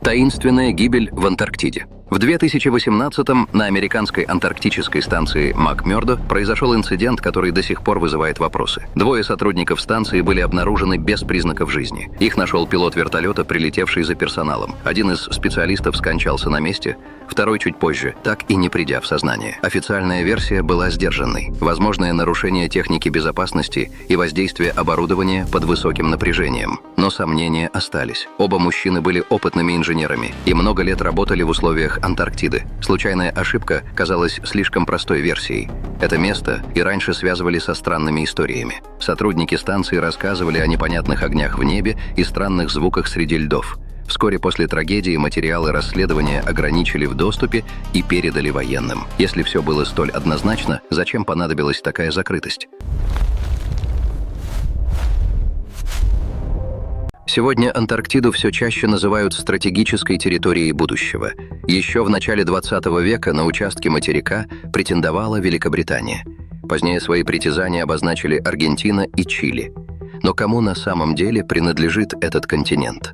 Таинственная гибель в Антарктиде. В 2018-м на американской антарктической станции МакМёрдо произошел инцидент, который до сих пор вызывает вопросы. Двое сотрудников станции были обнаружены без признаков жизни. Их нашел пилот вертолета, прилетевший за персоналом. Один из специалистов скончался на месте, второй чуть позже, так и не придя в сознание. Официальная версия была сдержанной. Возможное нарушение техники безопасности и воздействие оборудования под высоким напряжением. Но сомнения остались. Оба мужчины были опытными инженерами и много лет работали в условиях Антарктиды. Случайная ошибка казалась слишком простой версией. Это место и раньше связывали со странными историями. Сотрудники станции рассказывали о непонятных огнях в небе и странных звуках среди льдов. Вскоре после трагедии материалы расследования ограничили в доступе и передали военным. Если все было столь однозначно, зачем понадобилась такая закрытость? Сегодня Антарктиду все чаще называют стратегической территорией будущего. Еще в начале 20 века на участке материка претендовала Великобритания. Позднее свои притязания обозначили Аргентина и Чили. Но кому на самом деле принадлежит этот континент?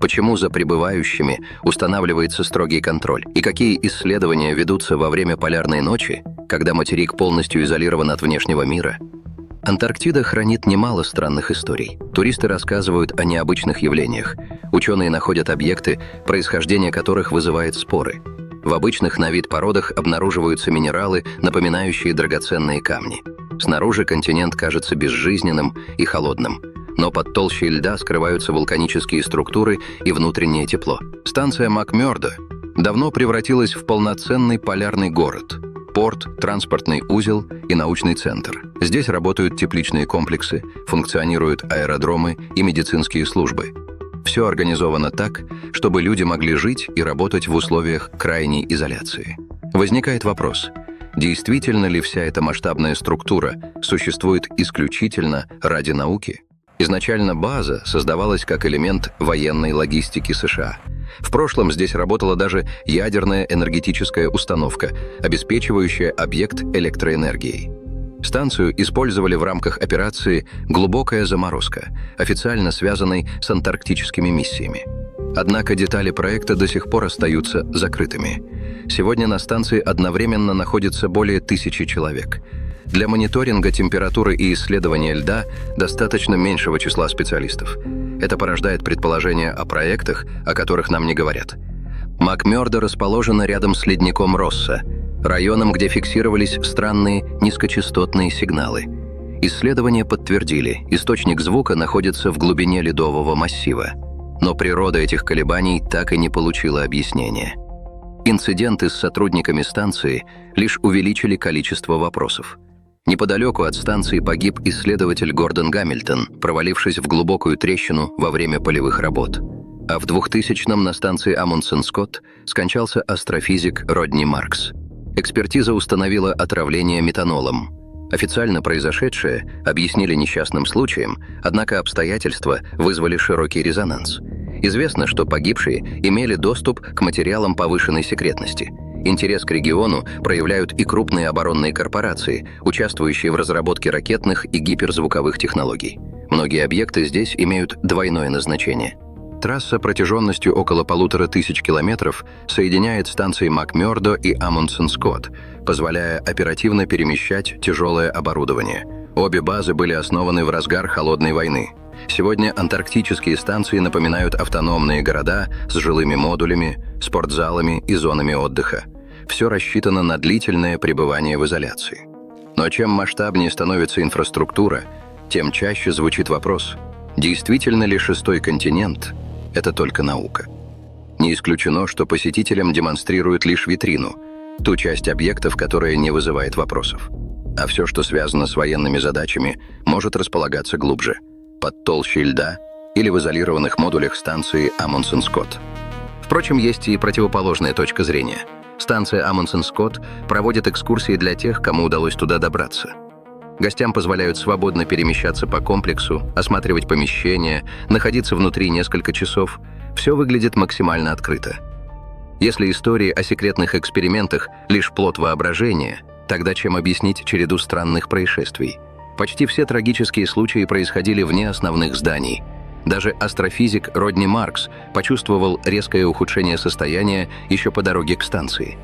Почему за прибывающими устанавливается строгий контроль? И какие исследования ведутся во время полярной ночи, когда материк полностью изолирован от внешнего мира? Антарктида хранит немало странных историй. Туристы рассказывают о необычных явлениях. Ученые находят объекты, происхождение которых вызывает споры. В обычных на вид породах обнаруживаются минералы, напоминающие драгоценные камни. Снаружи континент кажется безжизненным и холодным. Но под толщей льда скрываются вулканические структуры и внутреннее тепло. Станция МакМёрдо давно превратилась в полноценный полярный город. Порт, транспортный узел и научный центр. Здесь работают тепличные комплексы, функционируют аэродромы и медицинские службы. Все организовано так, чтобы люди могли жить и работать в условиях крайней изоляции. Возникает вопрос, действительно ли вся эта масштабная структура существует исключительно ради науки? Изначально база создавалась как элемент военной логистики США. В прошлом здесь работала даже ядерная энергетическая установка, обеспечивающая объект электроэнергией. Станцию использовали в рамках операции «Глубокая заморозка», официально связанной с антарктическими миссиями. Однако детали проекта до сих пор остаются закрытыми. Сегодня на станции одновременно находится более 1000 человек. Для мониторинга температуры и исследования льда достаточно меньшего числа специалистов. Это порождает предположения о проектах, о которых нам не говорят. МакМёрдо расположена рядом с ледником Росса, районом, где фиксировались странные низкочастотные сигналы. Исследования подтвердили, источник звука находится в глубине ледового массива. Но природа этих колебаний так и не получила объяснения. Инциденты с сотрудниками станции лишь увеличили количество вопросов. Неподалеку от станции погиб исследователь Гордон Гамильтон, провалившись в глубокую трещину во время полевых работ. А в 2000-м на станции Амундсен-Скотт скончался астрофизик Родни Маркс. Экспертиза установила отравление метанолом. Официально произошедшее объяснили несчастным случаем, однако обстоятельства вызвали широкий резонанс. Известно, что погибшие имели доступ к материалам повышенной секретности. Интерес к региону проявляют и крупные оборонные корпорации, участвующие в разработке ракетных и гиперзвуковых технологий. Многие объекты здесь имеют двойное назначение. Трасса протяженностью около 1500 километров соединяет станции МакМёрдо и Амундсен-Скотт, позволяя оперативно перемещать тяжелое оборудование. Обе базы были основаны в разгар Холодной войны. Сегодня антарктические станции напоминают автономные города с жилыми модулями, спортзалами и зонами отдыха. Все рассчитано на длительное пребывание в изоляции. Но чем масштабнее становится инфраструктура, тем чаще звучит вопрос, действительно ли шестой континент – это только наука? Не исключено, что посетителям демонстрируют лишь витрину, ту часть объектов, которая не вызывает вопросов. А все, что связано с военными задачами, может располагаться глубже – под толщей льда или в изолированных модулях станции Амундсен-Скотт. Впрочем, есть и противоположная точка зрения. Станция Амундсен-Скотт проводит экскурсии для тех, кому удалось туда добраться. Гостям позволяют свободно перемещаться по комплексу, осматривать помещения, находиться внутри несколько часов. Все выглядит максимально открыто. Если истории о секретных экспериментах – лишь плод воображения, тогда чем объяснить череду странных происшествий? Почти все трагические случаи происходили вне основных зданий. Даже астрофизик Родни Маркс почувствовал резкое ухудшение состояния еще по дороге к станции.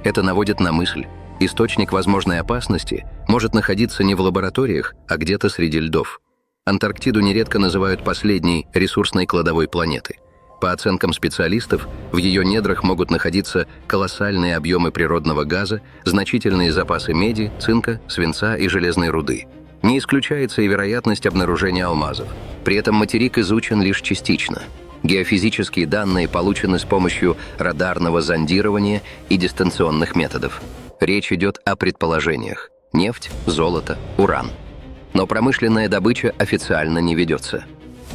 Это наводит на мысль: источник возможной опасности может находиться не в лабораториях, а где-то среди льдов. Антарктиду нередко называют последней ресурсной кладовой планеты. По оценкам специалистов, в ее недрах могут находиться колоссальные объемы природного газа, значительные запасы меди, цинка, свинца и железной руды. Не исключается и вероятность обнаружения алмазов. При этом материк изучен лишь частично. Геофизические данные получены с помощью радарного зондирования и дистанционных методов. Речь идет о предположениях: нефть, золото, уран. Но промышленная добыча официально не ведется.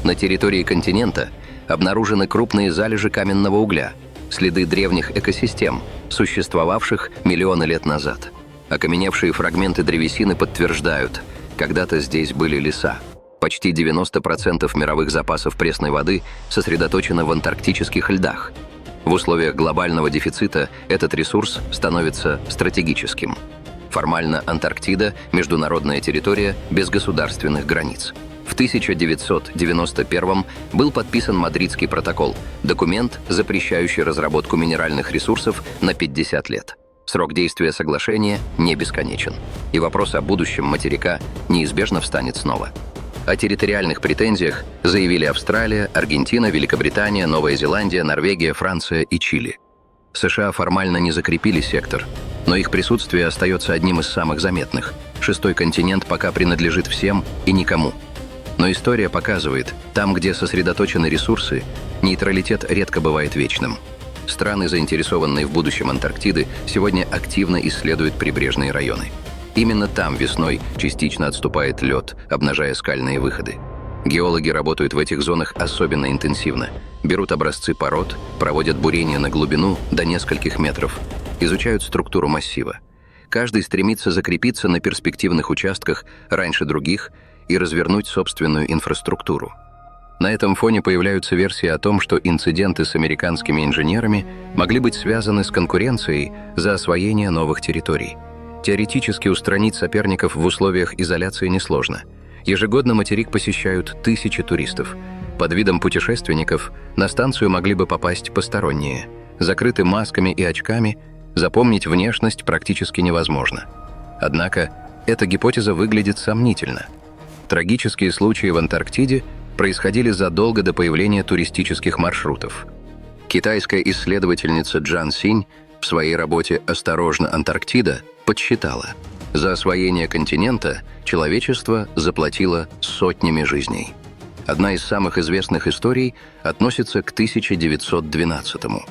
На территории континента обнаружены крупные залежи каменного угля, следы древних экосистем, существовавших миллионы лет назад. Окаменевшие фрагменты древесины подтверждают: когда-то здесь были леса. Почти 90% мировых запасов пресной воды сосредоточено в антарктических льдах. В условиях глобального дефицита этот ресурс становится стратегическим. Формально Антарктида – международная территория без государственных границ. В 1991 был подписан Мадридский протокол – документ, запрещающий разработку минеральных ресурсов на 50 лет. Срок действия соглашения не бесконечен, и вопрос о будущем материка неизбежно встанет снова. О территориальных претензиях заявили Австралия, Аргентина, Великобритания, Новая Зеландия, Норвегия, Франция и Чили. США формально не закрепили сектор, но их присутствие остается одним из самых заметных. Шестой континент пока принадлежит всем и никому. Но история показывает, там, где сосредоточены ресурсы, нейтралитет редко бывает вечным. Страны, заинтересованные в будущем Антарктиды, сегодня активно исследуют прибрежные районы. Именно там весной частично отступает лед, обнажая скальные выходы. Геологи работают в этих зонах особенно интенсивно. Берут образцы пород, проводят бурения на глубину до нескольких метров, изучают структуру массива. Каждый стремится закрепиться на перспективных участках раньше других и развернуть собственную инфраструктуру. На этом фоне появляются версии о том, что инциденты с американскими инженерами могли быть связаны с конкуренцией за освоение новых территорий. Теоретически устранить соперников в условиях изоляции несложно. Ежегодно материк посещают тысячи туристов. Под видом путешественников на станцию могли бы попасть посторонние. Закрыты масками и очками, запомнить внешность практически невозможно. Однако эта гипотеза выглядит сомнительно. Трагические случаи в Антарктиде происходили задолго до появления туристических маршрутов. Китайская исследовательница Джан Синь в своей работе «Осторожно, Антарктида» подсчитала: за освоение континента человечество заплатило сотнями жизней. Одна из самых известных историй относится к 1912-му.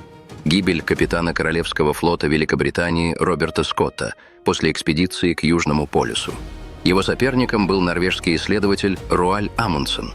Гибель капитана Королевского флота Великобритании Роберта Скотта после экспедиции к Южному полюсу. Его соперником был норвежский исследователь Руаль Амундсен.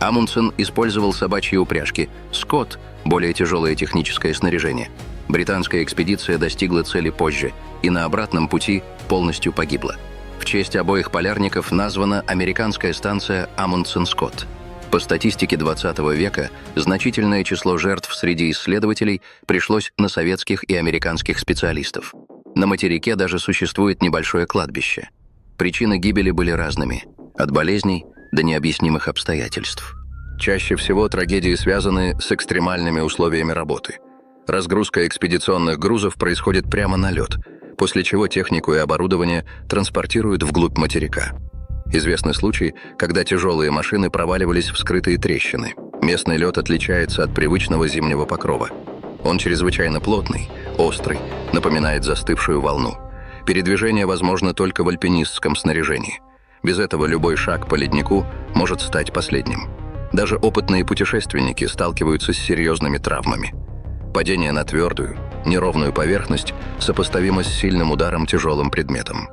Амундсен использовал собачьи упряжки, Скотт – более тяжелое техническое снаряжение. Британская экспедиция достигла цели позже и на обратном пути полностью погибла. В честь обоих полярников названа американская станция Амундсен-Скотт. По статистике 20 века значительное число жертв среди исследователей пришлось на советских и американских специалистов. На материке даже существует небольшое кладбище. Причины гибели были разными – от болезней до необъяснимых обстоятельств. Чаще всего трагедии связаны с экстремальными условиями работы. Разгрузка экспедиционных грузов происходит прямо на лед, после чего технику и оборудование транспортируют вглубь материка. Известны случаи, когда тяжелые машины проваливались в скрытые трещины. Местный лед отличается от привычного зимнего покрова. Он чрезвычайно плотный, острый, напоминает застывшую волну. Передвижение возможно только в альпинистском снаряжении. Без этого любой шаг по леднику может стать последним. Даже опытные путешественники сталкиваются с серьезными травмами. Падение на твердую, неровную поверхность сопоставимо с сильным ударом тяжелым предметом.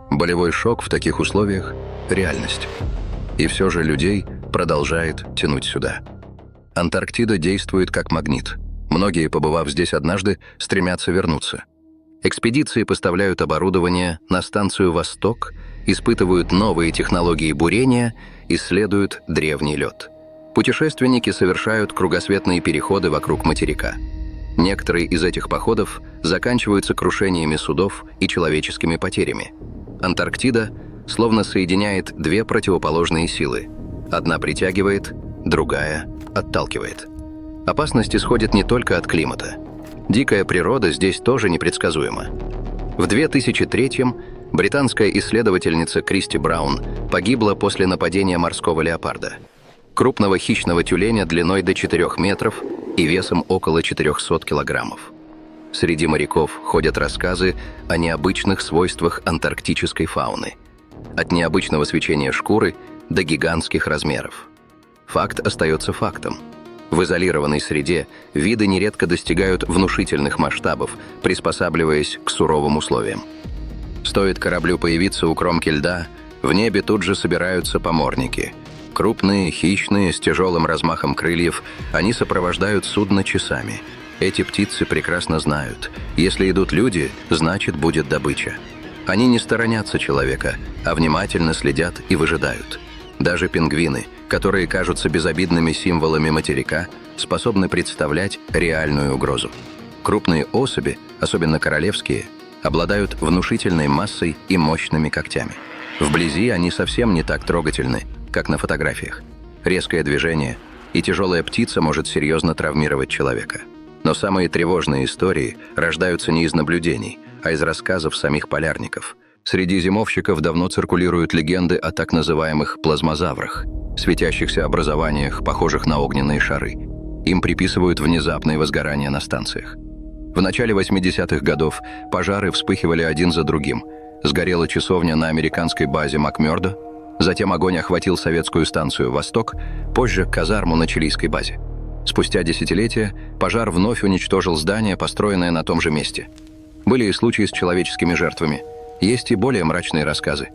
Болевой шок в таких условиях – реальность. И все же людей продолжает тянуть сюда. Антарктида действует как магнит. Многие, побывав здесь однажды, стремятся вернуться. Экспедиции поставляют оборудование на станцию «Восток», испытывают новые технологии бурения, исследуют древний лед. Путешественники совершают кругосветные переходы вокруг материка. Некоторые из этих походов заканчиваются крушениями судов и человеческими потерями. Антарктида словно соединяет две противоположные силы. Одна притягивает, другая отталкивает. Опасность исходит не только от климата. Дикая природа здесь тоже непредсказуема. В 2003-м британская исследовательница Кристи Браун погибла после нападения морского леопарда, крупного хищного тюленя длиной до 4 метров и весом около 400 килограммов. Среди моряков ходят рассказы о необычных свойствах антарктической фауны, от необычного свечения шкуры до гигантских размеров. Факт остается фактом. В изолированной среде виды нередко достигают внушительных масштабов, приспосабливаясь к суровым условиям. Стоит кораблю появиться у кромки льда, в небе тут же собираются поморники. Крупные, хищные, с тяжелым размахом крыльев, они сопровождают судно часами. Эти птицы прекрасно знают, если идут люди, значит будет добыча. Они не сторонятся человека, а внимательно следят и выжидают. Даже пингвины, которые кажутся безобидными символами материка, способны представлять реальную угрозу. Крупные особи, особенно королевские, обладают внушительной массой и мощными когтями. Вблизи они совсем не так трогательны, как на фотографиях. Резкое движение, и тяжелая птица может серьезно травмировать человека. Но самые тревожные истории рождаются не из наблюдений, а из рассказов самих полярников. Среди зимовщиков давно циркулируют легенды о так называемых плазмозаврах, светящихся образованиях, похожих на огненные шары. Им приписывают внезапные возгорания на станциях. В начале 80-х годов пожары вспыхивали один за другим. Сгорела часовня на американской базе Макмёрдо, затем огонь охватил советскую станцию «Восток», позже казарму на чилийской базе. Спустя десятилетия пожар вновь уничтожил здание, построенное на том же месте. Были и случаи с человеческими жертвами. Есть и более мрачные рассказы.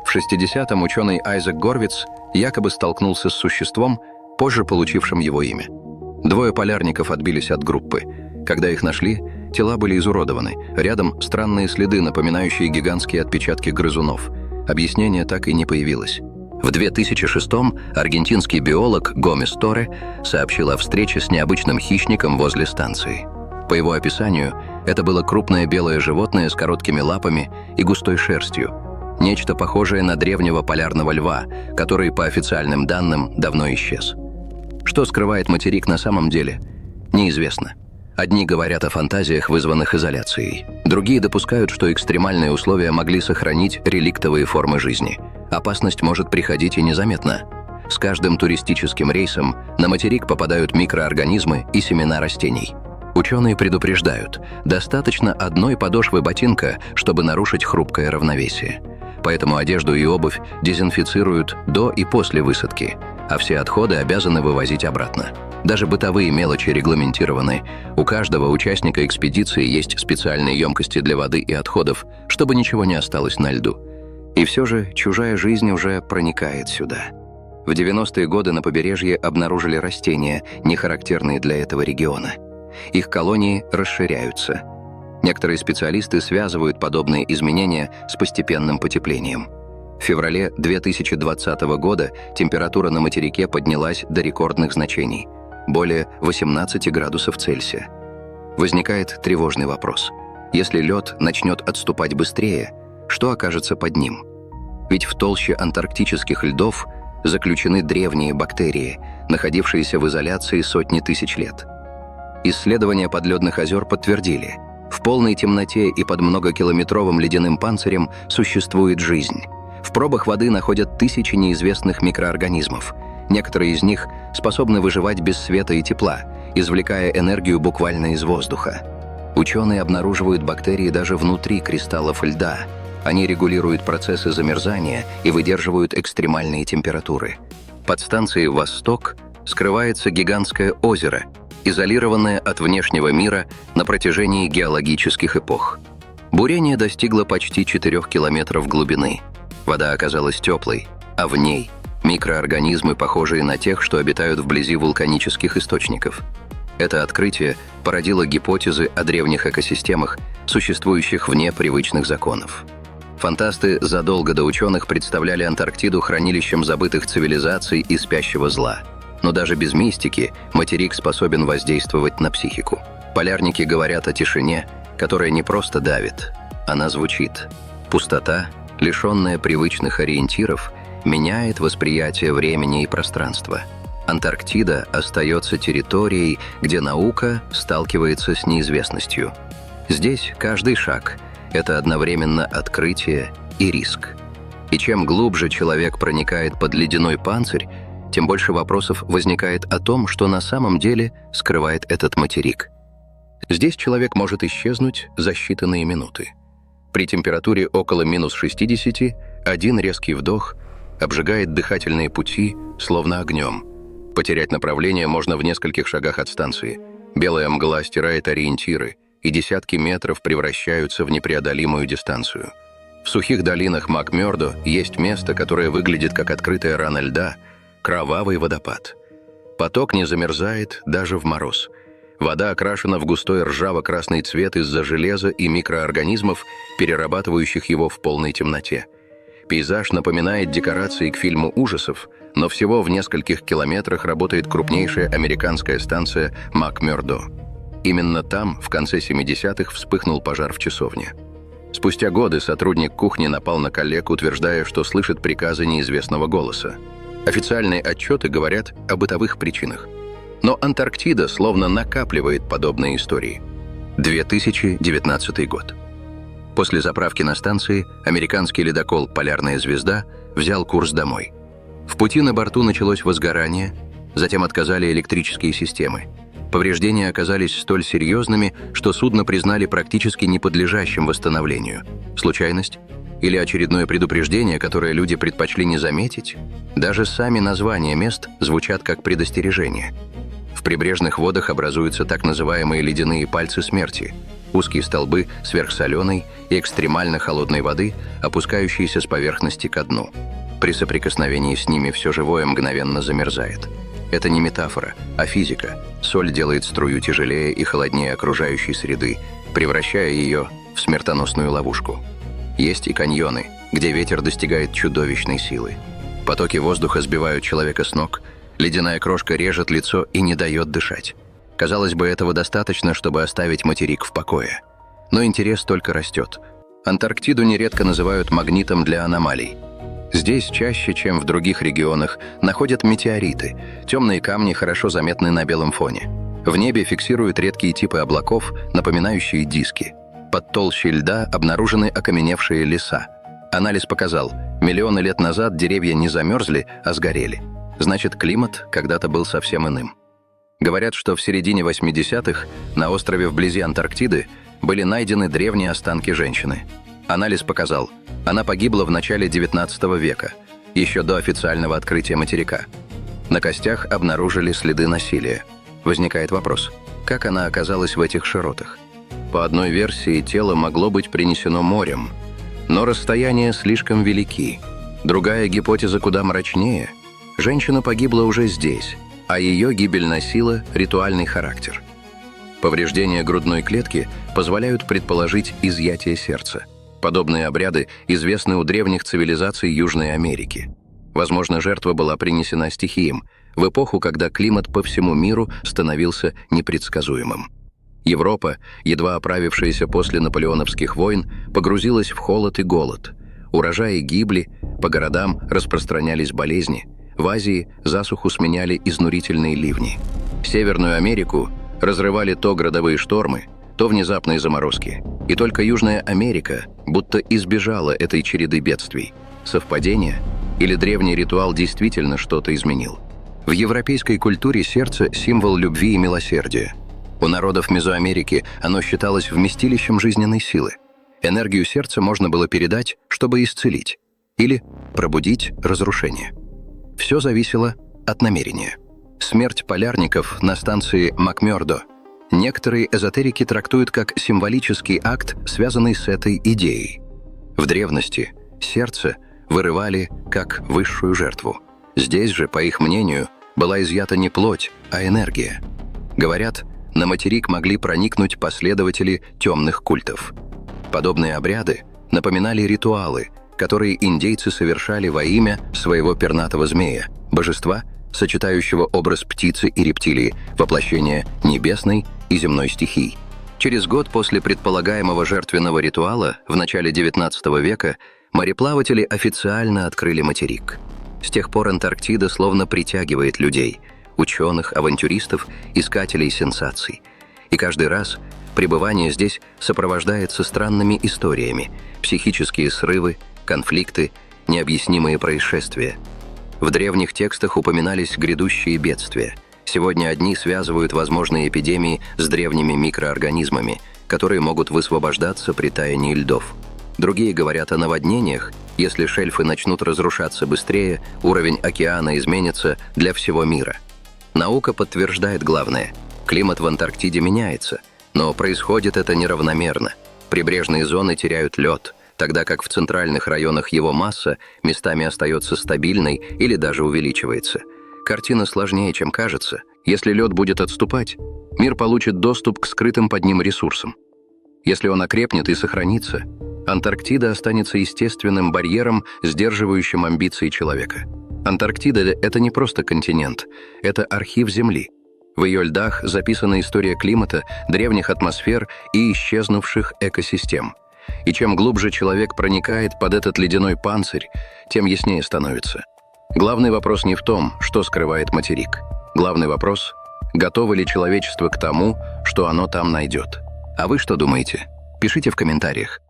В 60-м ученый Айзек Горвиц якобы столкнулся с существом, позже получившим его имя. 2 полярников отбились от группы. Когда их нашли, тела были изуродованы. Рядом странные следы, напоминающие гигантские отпечатки грызунов. Объяснение так и не появилось. В 2006-м аргентинский биолог Гомес Торе сообщил о встрече с необычным хищником возле станции. По его описанию, это было крупное белое животное с короткими лапами и густой шерстью. Нечто похожее на древнего полярного льва, который, по официальным данным, давно исчез. Что скрывает материк на самом деле, неизвестно. Одни говорят о фантазиях, вызванных изоляцией. Другие допускают, что экстремальные условия могли сохранить реликтовые формы жизни. Опасность может приходить и незаметно. С каждым туристическим рейсом на материк попадают микроорганизмы и семена растений. Ученые предупреждают, достаточно одной подошвы ботинка, чтобы нарушить хрупкое равновесие. Поэтому одежду и обувь дезинфицируют до и после высадки, а все отходы обязаны вывозить обратно. Даже бытовые мелочи регламентированы. У каждого участника экспедиции есть специальные емкости для воды и отходов, чтобы ничего не осталось на льду. И все же чужая жизнь уже проникает сюда. В 90-е годы на побережье обнаружили растения, не характерные для этого региона. Их колонии расширяются. Некоторые специалисты связывают подобные изменения с постепенным потеплением. В феврале 2020 года температура на материке поднялась до рекордных значений – более 18 градусов Цельсия. Возникает тревожный вопрос. Если лед начнет отступать быстрее, что окажется под ним? Ведь в толще антарктических льдов заключены древние бактерии, находившиеся в изоляции сотни тысяч лет. Исследования подледных озер подтвердили, в полной темноте и под многокилометровым ледяным панцирем существует жизнь. В пробах воды находят тысячи неизвестных микроорганизмов. Некоторые из них способны выживать без света и тепла, извлекая энергию буквально из воздуха. Ученые обнаруживают бактерии даже внутри кристаллов льда. Они регулируют процессы замерзания и выдерживают экстремальные температуры. Под станцией «Восток» скрывается гигантское озеро, изолированное от внешнего мира на протяжении геологических эпох. Бурение достигло почти 4 километров глубины. Вода оказалась теплой, а в ней микроорганизмы, похожие на тех, что обитают вблизи вулканических источников. Это открытие породило гипотезы о древних экосистемах, существующих вне привычных законов. Фантасты задолго до ученых представляли Антарктиду хранилищем забытых цивилизаций и спящего зла. Но даже без мистики материк способен воздействовать на психику. Полярники говорят о тишине, которая не просто давит, она звучит. Пустота, лишенная привычных ориентиров, меняет восприятие времени и пространства. Антарктида остается территорией, где наука сталкивается с неизвестностью. Здесь каждый шаг – это одновременно открытие и риск. И чем глубже человек проникает под ледяной панцирь, тем больше вопросов возникает о том, что на самом деле скрывает этот материк. Здесь человек может исчезнуть за считанные минуты. При температуре около -60 один резкий вдох обжигает дыхательные пути, словно огнем. Потерять направление можно в нескольких шагах от станции. Белая мгла стирает ориентиры, и десятки метров превращаются в непреодолимую дистанцию. В сухих долинах Мак-Мёрдо есть место, которое выглядит как открытая рана льда – кровавый водопад. Поток не замерзает даже в мороз. Вода окрашена в густой ржаво-красный цвет из-за железа и микроорганизмов, перерабатывающих его в полной темноте. Пейзаж напоминает декорации к фильму ужасов, но всего в нескольких километрах работает крупнейшая американская станция Мак-Мёрдо. Именно там в конце 70-х вспыхнул пожар в часовне. Спустя годы сотрудник кухни напал на коллег, утверждая, что слышит приказы неизвестного голоса. Официальные отчеты говорят о бытовых причинах. Но Антарктида словно накапливает подобные истории. 2019 год. После заправки на станции американский ледокол «Полярная звезда» взял курс домой. В пути на борту началось возгорание, затем отказали электрические системы. Повреждения оказались столь серьезными, что судно признали практически неподлежащим восстановлению. Случайность? Или очередное предупреждение, которое люди предпочли не заметить? Даже сами названия мест звучат как предостережение. В прибрежных водах образуются так называемые ледяные пальцы смерти – узкие столбы сверхсоленой и экстремально холодной воды, опускающиеся с поверхности ко дну. При соприкосновении с ними все живое мгновенно замерзает. Это не метафора, а физика. Соль делает струю тяжелее и холоднее окружающей среды, превращая ее в смертоносную ловушку. Есть и каньоны, где ветер достигает чудовищной силы. Потоки воздуха сбивают человека с ног, ледяная крошка режет лицо и не дает дышать. Казалось бы, этого достаточно, чтобы оставить материк в покое. Но интерес только растет. Антарктиду нередко называют магнитом для аномалий. Здесь чаще, чем в других регионах, находят метеориты. Темные камни хорошо заметны на белом фоне. В небе фиксируют редкие типы облаков, напоминающие диски. Под толщей льда обнаружены окаменевшие леса. Анализ показал, миллионы лет назад деревья не замерзли, а сгорели. Значит, климат когда-то был совсем иным. Говорят, что в середине 80-х на острове вблизи Антарктиды были найдены древние останки женщины. Анализ показал, она погибла в начале XIX века, еще до официального открытия материка. На костях обнаружили следы насилия. Возникает вопрос, как она оказалась в этих широтах? По одной версии, тело могло быть принесено морем, но расстояния слишком велики. Другая гипотеза куда мрачнее. Женщина погибла уже здесь, а ее гибель носила ритуальный характер. Повреждения грудной клетки позволяют предположить изъятие сердца. Подобные обряды известны у древних цивилизаций Южной Америки. Возможно, жертва была принесена стихиям, в эпоху, когда климат по всему миру становился непредсказуемым. Европа, едва оправившаяся после наполеоновских войн, погрузилась в холод и голод. Урожаи гибли, по городам распространялись болезни, в Азии засуху сменяли изнурительные ливни. Северную Америку разрывали то грозовые штормы, то внезапные заморозки. И только Южная Америка будто избежала этой череды бедствий. Совпадение? Или древний ритуал действительно что-то изменил? В европейской культуре сердце – символ любви и милосердия. У народов Мезоамерики оно считалось вместилищем жизненной силы. Энергию сердца можно было передать, чтобы исцелить, или пробудить разрушение. Все зависело от намерения. Смерть полярников на станции Мак-Мёрдо некоторые эзотерики трактуют как символический акт, связанный с этой идеей. В древности сердце вырывали как высшую жертву. Здесь же, по их мнению, была изъята не плоть, а энергия. Говорят, на материк могли проникнуть последователи темных культов. Подобные обряды напоминали ритуалы, которые индейцы совершали во имя своего пернатого змея, божества, сочетающего образ птицы и рептилии, воплощение небесной и земной стихий. Через год после предполагаемого жертвенного ритуала, в начале XIX века, мореплаватели официально открыли материк. С тех пор Антарктида словно притягивает людей. ученых, авантюристов, искателей сенсаций. И каждый раз пребывание здесь сопровождается странными историями, психические срывы, конфликты, необъяснимые происшествия. В древних текстах упоминались грядущие бедствия. Сегодня одни связывают возможные эпидемии с древними микроорганизмами, которые могут высвобождаться при таянии льдов. Другие говорят о наводнениях. Если шельфы начнут разрушаться быстрее, уровень океана изменится для всего мира. Наука подтверждает главное. Климат в Антарктиде меняется, но происходит это неравномерно. Прибрежные зоны теряют лед, тогда как в центральных районах его масса местами остается стабильной или даже увеличивается. Картина сложнее, чем кажется. Если лед будет отступать, мир получит доступ к скрытым под ним ресурсам. Если он окрепнет и сохранится, Антарктида останется естественным барьером, сдерживающим амбиции человека. Антарктида – это не просто континент, это архив Земли. В ее льдах записана история климата, древних атмосфер и исчезнувших экосистем. И чем глубже человек проникает под этот ледяной панцирь, тем яснее становится. Главный вопрос не в том, что скрывает материк. Главный вопрос – готово ли человечество к тому, что оно там найдет. А вы что думаете? Пишите в комментариях.